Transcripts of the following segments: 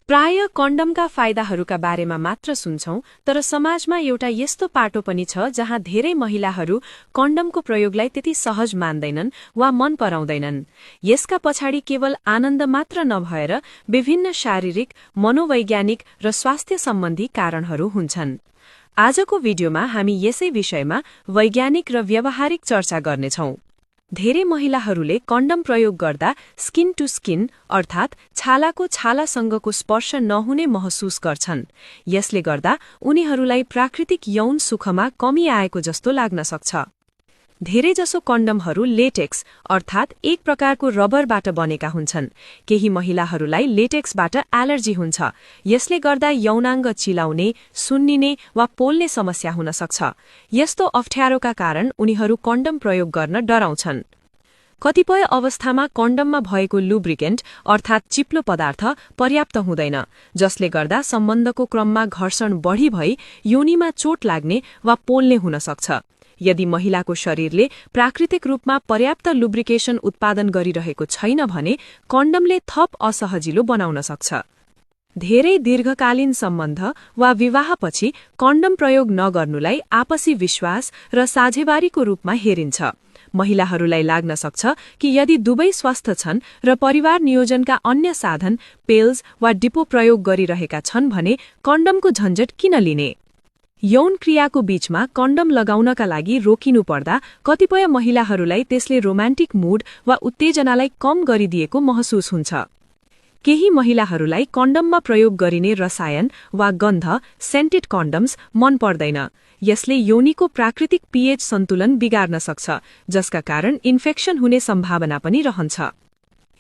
प्राय कन्डमका फाइदाहरूका बारेमा मात्र सुन्छौं, तर समाजमा एउटा यस्तो पाटो पनि छ जहाँ धेरै महिलाहरू कन्डमको प्रयोगलाई त्यति सहज मान्दैनन् वा मन पराउँदैनन्। यसका पछाडि केवल आनन्द मात्र नभएर विभिन्न शारीरिक, मनोवैज्ञानिक र स्वास्थ्य सम्बन्धी कारणहरू हुन्छन्। आजको भिडियोमा हामी यसै विषयमा वैज्ञानिक र व्यावहारिक चर्चा गर्नेछौं। धेरै महिलाहरूले कन्डम प्रयोग गर्दा स्किन टु स्किन अर्थात् छालाको छालासँगको स्पर्श नहुने महसुस गर्छन्। यसले गर्दा उनीहरूलाई प्राकृतिक यौन सुखमा कमी आएको जस्तो लाग्न सक्छ। धेरैजसो कन्डमहरू लेटेक्स अर्थात् एक प्रकारको रबरबाट बनेका हुन्छन्। केही महिलाहरूलाई लेटेक्सबाट एलर्जी हुन्छ। यसले गर्दा यौनाङ्ग चिलाउने, सुन्निने वा पोल्ने समस्या हुन सक्छ। यस्तो अप्ठ्यारोका कारण उनीहरू कन्डम प्रयोग गर्न डराउँछन्। कतिपय अवस्थामा कन्डममा भएको लुब्रिकेन्ट अर्थात् चिप्लो पदार्थ पर्याप्त हुँदैन, जसले गर्दा सम्बन्धको क्रममा घर्षण बढी भई योनिमा चोट लाग्ने वा पोल्ने हुन सक्छ। यदि महिलाको शरीरले प्राकृतिक रूपमा पर्याप्त लुब्रिकेसन उत्पादन गरिरहेको छैन भने कन्डमले थप असहजिलो बनाउन सक्छ। धेरै दीर्घकालीन सम्बन्ध वा विवाहपछि कन्डम प्रयोग नगर्नुलाई आपसी विश्वास र साझेदारीको रूपमा हेरिन्छ। महिलाहरूलाई लाग्न सक्छ कि यदि दुवै स्वस्थ छन् र परिवार नियोजनका अन्य साधन, पेल्स वा डिपो प्रयोग गरिरहेका छन् भने कन्डमको झन्झट किन लिने। यौन क्रियाको बीचमा कन्डम लगाउनका लागि रोकिनु पर्दा कतिपय महिलाहरूलाई त्यसले रोमान्टिक मूड वा उत्तेजनालाई कम गरिदिएको महसुस हुन्छ। केही महिलाहरूलाई कन्डममा प्रयोग गरिने रसायन वा गन्ध सेन्टेड कन्डम्स मन पर्दैन। यसले योनिको प्राकृतिक पीएच सन्तुलन बिगार्न सक्छ, जसका कारण इन्फेक्सन हुने सम्भावना पनि रहन्छ।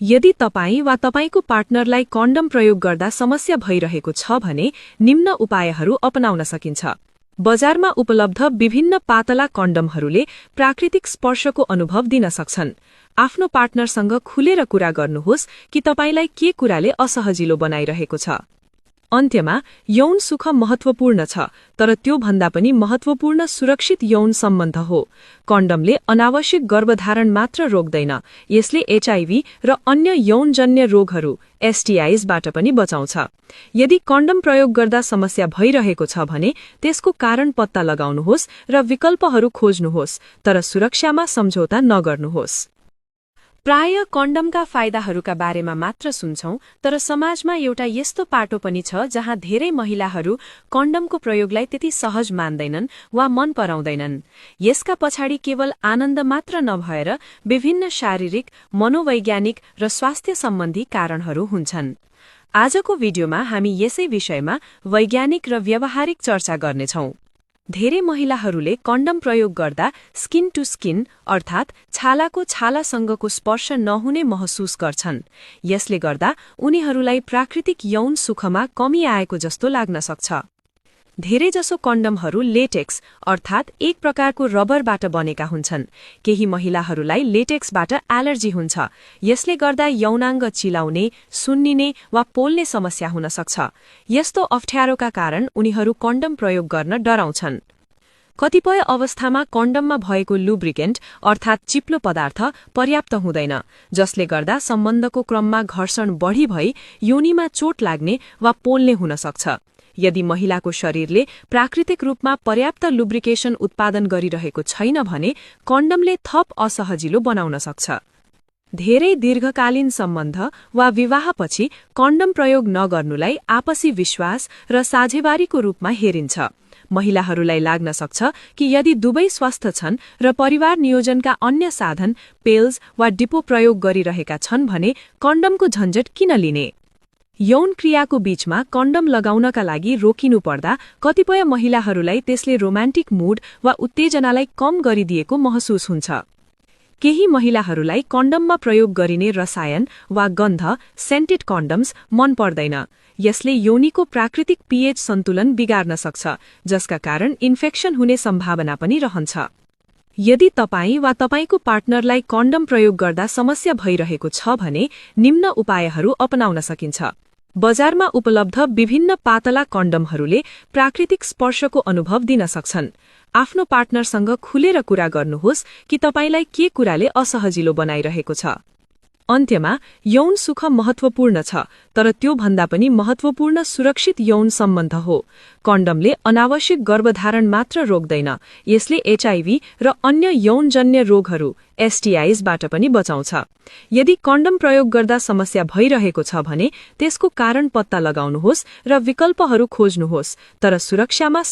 यदि तपाईं वा तपाईंको पार्टनरलाई कन्डम प्रयोग गर्दा समस्या भइरहेको छ भने निम्न उपायहरू अपनाउन सकिन्छ। बजारमा उपलब्ध विभिन्न पातला कन्डमहरूले प्राकृतिक स्पर्शको अनुभव दिन सक्छन्। आफ्नो पार्टनरसँग खुलेर कुरा गर्नुहोस् कि तपाईंलाई के कुराले असहजिलो बनाइरहेको छ। अन्त्यमा यौन सुख महत्वपूर्ण छ, तर त्यो भन्दा पनि महत्वपूर्ण सुरक्षित यौन सम्बन्ध हो। कन्डमले अनावश्यक गर्भधारण मात्र रोक्दैन, यसले एचआईभी र अन्य यौनजन्य रोगहरू एसटीआईजबाट पनि बचाउँछ। यदि कन्डम प्रयोग गर्दा समस्या भइरहेको छ भने त्यसको कारण पत्ता लगाउनुहोस् र विकल्पहरू खोज्नुहोस्, तर सुरक्षामा सम्झौता नगर्नुहोस्। प्राय कन्डमका फाइदाहरूका बारेमा मात्र सुन्छौं, तर समाजमा एउटा यस्तो पाटो पनि छ जहाँ धेरै महिलाहरू कन्डमको प्रयोगलाई त्यति सहज मान्दैनन् वा मन पराउँदैनन्। यसका पछाडि केवल आनन्द मात्र नभएर विभिन्न शारीरिक, मनोवैज्ञानिक र स्वास्थ्य सम्बन्धी कारणहरू हुन्छन्। आजको भिडियोमा हामी यसै विषयमा वैज्ञानिक र व्यावहारिक चर्चा गर्नेछौं। धेरै महिलाहरूले कन्डम प्रयोग गर्दा स्किन टु स्किन अर्थात् छालाको छालासँगको स्पर्श नहुने महसुस गर्छन्। यसले गर्दा उनीहरूलाई प्राकृतिक यौन सुखमा कमी आएको जस्तो लाग्न सक्छ। धेरैजसो कन्डमहरू लेटेक्स अर्थात् एक प्रकारको रबरबाट बनेका हुन्छन्। केही महिलाहरूलाई लेटेक्सबाट एलर्जी हुन्छ। यसले गर्दा यौनाङ्ग चिलाउने, सुन्निने वा पोल्ने समस्या हुन सक्छ। यस्तो अप्ठ्यारोका कारण उनीहरू कन्डम प्रयोग गर्न डराउँछन्। कतिपय अवस्थामा कन्डममा भएको लुब्रिकेन्ट अर्थात् चिप्लो पदार्थ पर्याप्त हुँदैन, जसले गर्दा सम्बन्धको क्रममा घर्षण बढी भई योनिमा चोट लाग्ने वा पोल्ने हुन सक्छ। यदि महिलाको शरीरले प्राकृतिक रूपमा पर्याप्त लुब्रिकेसन उत्पादन गरिरहेको छैन भने कन्डमले थप असहजिलो बनाउन सक्छ। धेरै दीर्घकालीन सम्बन्ध वा विवाहपछि कन्डम प्रयोग नगर्नुलाई आपसी विश्वास र साझेदारीको रूपमा हेरिन्छ। महिलाहरूलाई लाग्न सक्छ कि यदि दुवै स्वस्थ छन् र परिवार नियोजनका अन्य साधन, पेल्स वा डिपो प्रयोग गरिरहेका छन् भने कन्डमको झन्झट किन लिने। यौन क्रियाको बीचमा कन्डम लगाउनका लागि रोकिनु पर्दा कतिपय महिलाहरूलाई त्यसले रोमान्टिक मूड वा उत्तेजनालाई कम गरिदिएको महसुस हुन्छ। केही महिलाहरूलाई कन्डममा प्रयोग गरिने रसायन वा गन्ध सेन्टेड कन्डम्स मन पर्दैन। यसले योनिको प्राकृतिक पीएच सन्तुलन बिगार्न सक्छ, जसका कारण इन्फेक्सन हुने सम्भावना पनि रहन्छ। यदि तपाईं वा तपाईंको पार्टनरलाई कन्डम प्रयोग गर्दा समस्या भइरहेको छ भने निम्न उपायहरू अपनाउन सकिन्छ। बजारमा उपलब्ध विभिन्न पातला कन्डमहरूले प्राकृतिक स्पर्शको अनुभव दिन सक्छन्। आफ्नो पार्टनरसँग खुलेर कुरा गर्नुहोस् कि तपाईंलाई के कुराले असहजिलो बनाइरहेको छ। अन्त्यमा यौन सुख महत्त्वपूर्ण छ, तर त्यो भन्दा पनि महत्त्वपूर्ण सुरक्षित यौन सम्बन्ध हो। कन्डमले अनावश्यक गर्भधारण मात्र रोक्दैन, यसले HIV र अन्य यौनजन्य रोगहरू STIsबाट पनि बचाउँछ। यदि कन्डम प्रयोग गर्दा समस्या भइरहेको छ भने त्यसको कारण पत्ता लगाउनुहोस् र विकल्पहरू खोज्नुहोस्, तर सुरक्षामा